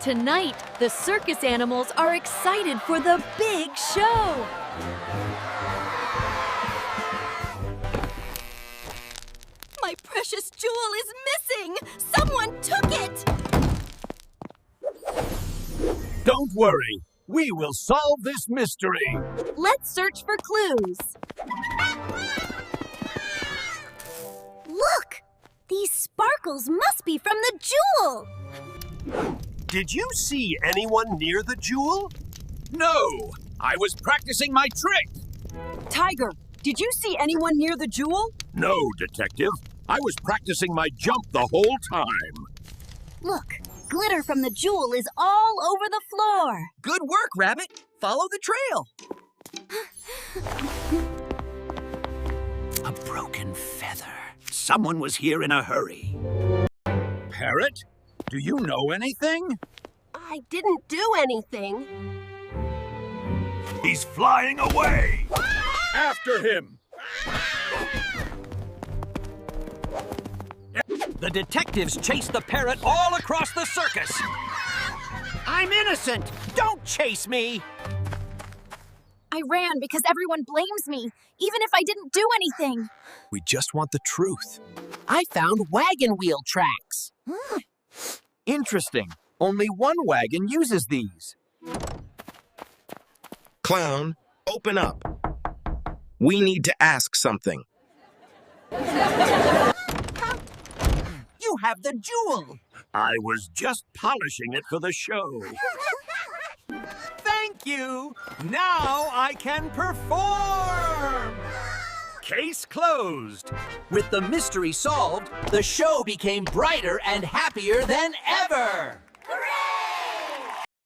Tonight, the circus animals are excited for the big show. My precious jewel is missing! Someone took it! Don't worry. We will solve this mystery. Let's search for clues. Look! These sparkles must be from the jewel! Did you see anyone near the jewel? No. I was practicing my trick. Tiger, did you see anyone near the jewel? No, Detective. I was practicing my jump the whole time. Look, glitter from the jewel is all over the floor. Good work, Rabbit. Follow the trail. A broken feather. Someone was here in a hurry. Parrot, do you know anything? I didn't do anything. He's flying away! After him! The detectives chased the parrot all across the circus. I'm innocent. Don't chase me. I ran because everyone blames me, even if I didn't do anything. We just want the truth. I found wagon wheel tracks. Interesting. Only one wagon uses these. Clown, open up. We need to ask something. You have the jewel. I was just polishing it for the show. Thank you. Now I can perform. Case closed. With the mystery solved, the show became brighter and happier than ever.